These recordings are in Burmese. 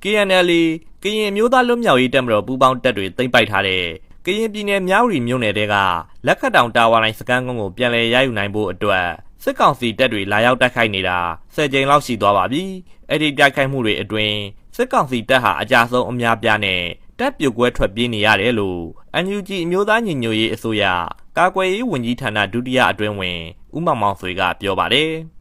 KNLA ကရင်မျိုးသားလွတ်မြောက်ရေးတပ်မတော်ပူးပေါင်းတပ်တွေသိမ်းပိုက်ထားတဲ့ကရင်ပြည်နယ်မြောက်ရီမြို့နယ်တဲကလက်ခတ်တောင်တာဝါတိုင်းစခန်းကုန်းကိုပြန်လည်ရယူနိုင်ဖို့အတွက်စစ်ကောင်စီတပ်တွေလာရောက်တိုက်ခိုက်နေတာ10ကြိမ်လောက်ရှိသွားပါပြီ။အဲ့ဒီတိုက်ခိုက်မှုတွေအတွင်းစစ်ကောင်စီတပ်ဟာအကြဆုံးအများပြားနဲ့တပ်ပြုတ်ကွဲထွက်ပြေးနေရတယ်လို့ NUG အမျိုးသားညီညွတ်ရေးအစိုးရကာကွယ်ရေးဝန်ကြီးဌာနဒုတိယအတွင်းဝင်ဦးမောင်မောင်ဆွေကပြောပါတယ်။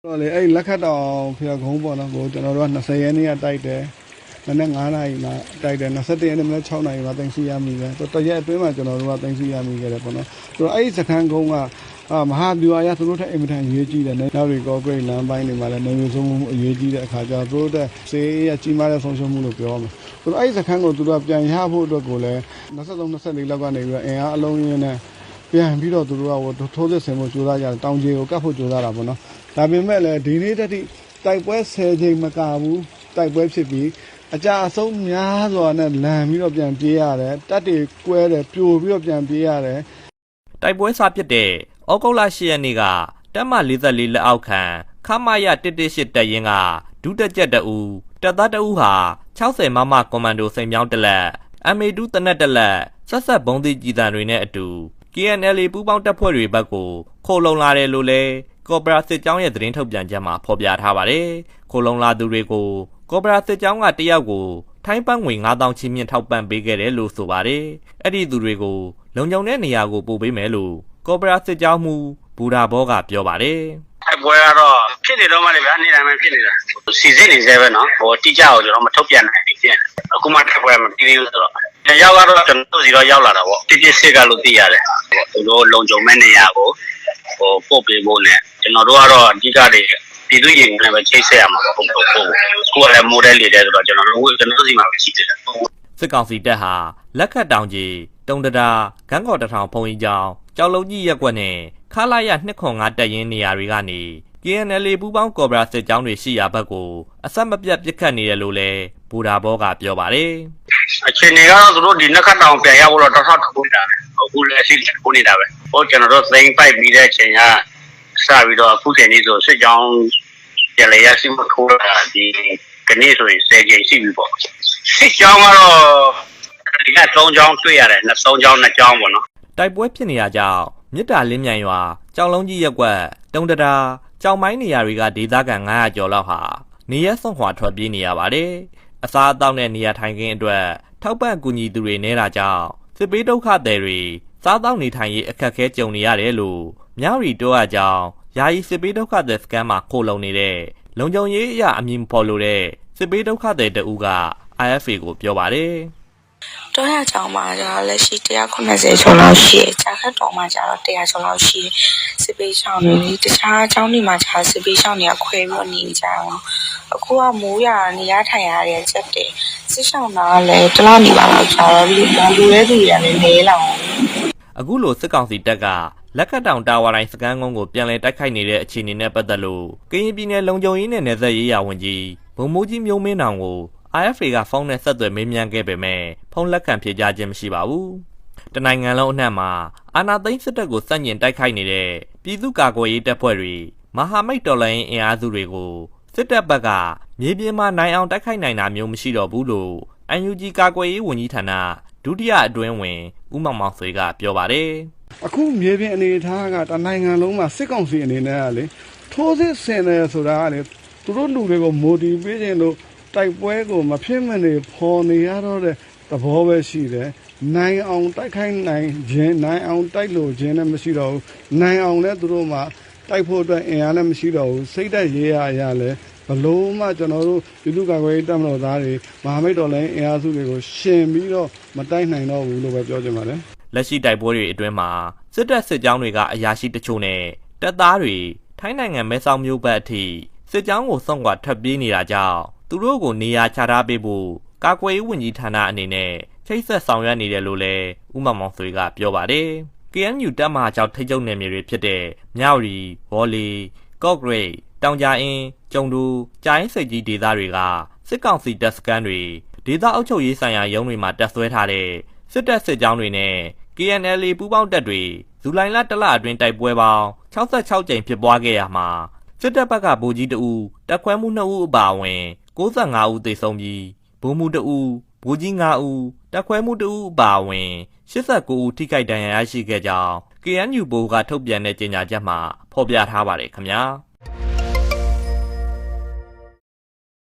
တော့လေအဲ့လက်ခတ်တောင်ဖျက်ကုန်းပေါ့နော်ကိုကျွန်တော်တို့က20ရက်နေ့ကတိုက်တယ်။မနေ့9နာရီမှာတိုက်တယ်21ရက်နေ့မနေ့6နာရီမှာတင်စီရမိတယ်။တရက်အတွင်းမှာကျွန်တော်တို့ကတင်စီရမိခဲ့တယ်ပေါ့နော်။ဆိုတော့အဲ့ဒီစခန်းကုန်းကမဟာဗျူဟာရသူတို့ထက်အင်မတန်အရေးကြီးတယ်။နောက်ရီကော့ဂရိတ်လမ်းပိုင်းတွေမှာလည်းနေမျိုးဆုံးမှုအရေးကြီးတဲ့အခါကျတော့သူတို့တဲ့စေးရကြီးမားတဲ့ဆုံးရှုံးမှုလို့ပြောမှာ။ဆိုတော့အဲ့ဒီစခန်းကိုသူတို့ကပြန်ရဖို့အတွက်ကိုလည်း23 24လောက်ကနေပြီးတော့အင်အားအလုံးရင်းနဲ့ပြန်ပြီးတော့သူတို့ကထိုးစစ်ဆင်ဖို့ကြိုးစားကြတယ်တောင်ကြီးကိုကတ်ဖို့ကြိုးစားတာပေါ့နော်ဒါပေမဲ့လည်းဒီနေ့တည်းတိုက်ပွဲ10ချိန်မကဘူးတိုက်ပွဲဖြစ်ပြီးအကြအဆုံးများစွာနဲ့လန်ပြီးတော့ပြန်ပြေးရတယ်တက်တွေကွဲတယ်ပြိုပြီးတော့ပြန်ပြေးရတယ်တိုက်ပွဲစပစ်တဲ့ဩဂုတ်လ10ရက်နေ့ကတပ်မ44လက်အောက်ခံခမရ118တပ်ရင်းကဒုတက်ကြက်တအူတပ်သားတအူဟာ60မမကွန်မန်ဒိုစိန်မြောင်းတလက် MA2 တနက်တလက်ဆက်ဆက်ဘုံသီးကြည်တံတွေနဲ့အတူ KNLA ပူးပေါင်းတပ်ဖွဲ့တွေဘက်ကိုခိုလုံလာတယ်လို့လည်းကော်ပိုရာစစ်ကြောင်းရဲ့သတင်းထုတ်ပြန်ချက်မှာဖော်ပြထားပါတယ်။ခိုလုံလာသူတွေကိုကော်ပိုရာစစ်ကြောင်းကတယောက်ကိုထိုင်းပန်းငွေ9000ချီးမြှင့်ထောက်ပံ့ပေးခဲ့တယ်လို့ဆိုပါတယ်။အဲ့ဒီသူတွေကိုလုံခြုံတဲ့နေရာကိုပို့ပေးမယ်လို့ကော်ပိုရာစစ်ကြောင်းမှူးဘူရာဘောကပြောပါတယ်။အဲ့ပွဲကတော့ဖြစ်နေတော့မှလည်းဗျာနေတိုင်းမှဖြစ်နေတာ။စီစစ်နေသေးပဲနော်။တိကျအောင်ကျွန်တော်မထုတ်ပြန်နိုင်ဘူးဖြစ်။အခုမှတစ်ပွဲမပြီးသေးဘူးဆိုတော့ရောက်ကတော့ကျွန်တော်စီတော့ရောက်လာတာပေါ့တိတိစစ်ကလို့သိရတယ်သူတို့လုံခြုံမဲ့နေရာကိုပို့ပေးဖို့နဲ့ကျွန်တော်တို့ကတော့အဓိကတွေပြည်သူရင်နဲ့ပဲချိတ်ဆက်ရမှာပေါ့ဟုတ်ကိုယ်ကလည်းမိုးတဲလေတဲဆိုတော့ကျွန်တော်တို့စီမှာပဲရှိတယ်စစ်ကောင်စီတပ်ဟာလက်ခတ်တောင်ကြီးတုံတရာဂန်းကော်တထောင်ဖုံကြီးကျောင်းကြောက်လုံးကြီးရက်ကွက်နဲ့ခလာရ205တပ်ရင်းနေရာတွေကနေ KNLA ပူးပေါင်းကော်ပိုရာစစ်ကြောင်းတွေရှိရာဘက်ကိုအဆက်မပြတ်ပစ်ခတ်နေတယ်လို့လည်းဘူရာဘောကပြောပါတယ်အခြေအနေကတော့သူတို့ဒီနှစ်ခတ်တောင်ပြန်ရောက်တော့တစ်ထောက်ထိုးနေတာအခုလည်းရှိထိုးနေတာပဲကျွန်တော်တို့သိမ်းပိုက်ပြီးတဲ့အချိန်ကစပြီးတော့အခုချိန်นี้ဆိုစစ်ကြောင်းပြန်လေရရှိမထိုးတာဒီကနေ့ဆိုရင်10ကြိမ်ရှိပြီပေါ့စစ်ကြောင်းကတော့ဒီက3ကြောင်းတွေ့ရတယ်2ကြောင်း2ကြောင်းပေါ့နော်တိုက်ပွဲဖြစ်နေရကြောင်းမြစ်တာလင်းမြိုင်ရွာကြောင်လုံးကြီးရက်ကွက်တုံတရာကြောင်မိုင်းနေရာတွေကဒေသခံ900ကျော်လောက်ဟာနေရစွန့်ခွာထွက်ပြေးနေရပါတယ်အစားအသောက်နဲ့နေရာထိုင်ခင်းအတွက်ထောက်ပံ့ကူညီသူတွေနေတာကြောင့်စစ်ပေးဒုက္ခသည်တွေစားသောက်နေထိုင်ရေးအခက်အခဲကြုံနေရတယ်လို့မြောက်ရီတိုးအကြောင်းယာယီစစ်ပေးဒုက္ခသည်စခန်းမှာခိုလုံနေတဲ့လုံခြုံရေးအရာအမည်မဖော်လို့တဲ့စစ်ပေးဒုက္ခသည်တဦးက IFA ကိုပြောပါတယ်တော့ရချောင်းမှာကျတော့လက်ရှိ190ကျော်လောက်ရှိတယ်။ဂျာခတ်တော်မှာကျတော့100ကျော်လောက်ရှိတယ်။စစ်ပေးချောင်းတွေတခြားကျောင်းတွေမှာကျတော့စစ်ပေးချောင်းတွေကခွဲပြီးနေကြအောင်။အခုကမိုးရနေရထိုင်ရတဲ့ချက်တယ်။စစ်ဆောင်တာကလည်းတလားနေပါတော့ကျတော့လူတဲ့သူတွေကလည်းနေလာအောင်။အခုလိုစစ်ကောင်စီတပ်ကလက်ခတ်တောင်တာဝါတိုင်းစခန်းကုန်းကိုပြန်လည်တိုက်ခိုက်နေတဲ့အခြေအနေနဲ့ပတ်သက်လို့ကရင်ပြည်နယ်လုံခြုံရေးနဲ့နယ်စပ်ရေးရာဝန်ကြီးဗိုလ်မှူးကြီးမျိုးမင်းနောင်ကိုIFA ကဖုန်းနဲ့ဆက်သွယ်မေးမြန်းခဲ့ပေမဲ့ဖုန်းလက်ခံဖြေကြားခြင်းမရှိပါဘူး။တနိုင်ငံလုံးအနှံ့မှာအာဏာသိမ်းစစ်တပ်ကိုစန့်ကျင်တိုက်ခိုက်နေတဲ့ပြည်သူ့ကာကွယ်ရေးတပ်ဖွဲ့တွေမဟာမိတ်တော်လှန်ရေးအင်အားစုတွေကိုစစ်တပ်ဘက်ကမြေပြင်မှာနိုင်အောင်တိုက်ခိုက်နိုင်တာမျိုးမရှိတော့ဘူးလို့ NUG ကာကွယ်ရေးဝန်ကြီးဌာနဒုတိယအတွင်းဝင်ဦးမောင်မောင်ဆွေကပြောပါတယ်။အခုမြေပြင်အနေအထားကတနိုင်ငံလုံးမှာစစ်ကောင်စီအနေနဲ့ကလေထိုးစစ်ဆင်တယ်ဆိုတာကလေသူတို့လူတွေကိုမိုတီပေးခြင်းလို့တိုက်ပွဲကိုမဖြစ်မနေဖော်နေရတော့တဲ့သဘောပဲရှိတယ်။နိုင်အောင်တိုက်ခိုက်နိုင်ခြင်းနိုင်အောင်တိုက်လို့ခြင်းလည်းမရှိတော့ဘူး။နိုင်အောင်လည်းသူတို့မှတိုက်ဖို့အတွက်အင်အားလည်းမရှိတော့ဘူး။စိတ်သက်ရေးရလည်းဘလို့မှကျွန်တော်တို့ပြည်သူ့ကာကွယ်ရေးတပ်မတော်သားတွေမဟာမိတ်တော်လှန်ရေးအင်အားစုတွေကိုရှင်ပြီးတော့မတိုက်နိုင်တော့ဘူးလို့ပဲပြောချင်ပါတယ်။လက်ရှိတိုက်ပွဲတွေအတွင်းမှာစစ်တပ်စစ်ကြောင်းတွေကအရာရှိတချို့နဲ့တပ်သားတွေထိုင်းနိုင်ငံမဲဆောက်မြို့ဘက်အထိစစ်ကြောင်းကိုစွန့်ခွာထွက်ပြေးနေတာကြောင့်သူတို့ကိုနေရာချထားပေးဖို့ကာကွယ်ရေးဝန်ကြီးဌာနအနေနဲ့ချိတ်ဆက်ဆောင်ရွက်နေတယ်လို့လည်းဦးမောင်မောင်ဆွေကပြောပါတယ်။ KNU တပ်မဟာ6ထိပ်ချုပ်နယ်မြေတွေဖြစ်တဲ့မြောက်ရီ၊ဘော်လီ၊ကော့ဂရိတ်၊တောင်ကြားအင်း၊ကျုံတူ၊ကြာအင်းစိတ်ကြီးဒေသတွေကစစ်ကောင်စီတပ်စခန်းတွေဒေသအုပ်ချုပ်ရေးဆိုင်ရာရုံးတွေမှာတပ်ဆွဲထားတဲ့စစ်တပ်စစ်ကြောင်းတွေနဲ့ KNLA ပူးပေါင်းတပ်တွေဇူလိုင်လ1လအတွင်းတိုက်ပွဲပေါင်း66ကြိမ်ဖြစ်ပွားခဲ့ရမှာစစ်တပ်ဘက်ကဗိုလ်ကြီး2ဦးတပ်ခွဲမှု2ဦးအပါအဝင်95ဦးသေဆုံးပြီး ဗိုလ်မှူး2ဦးဗိုလ်ကြီး9ဦးတပ်ခွဲမှု2ဦးအပါအဝင်89ဦးထိခိုက်ဒဏ်ရာရရှိခဲ့ကြောင်း KNU ဗိုလ်ကထုတ်ပြန်တဲ့ကြေညာချက်မှာဖော်ပြထားပါတယ်ခင်ဗျာ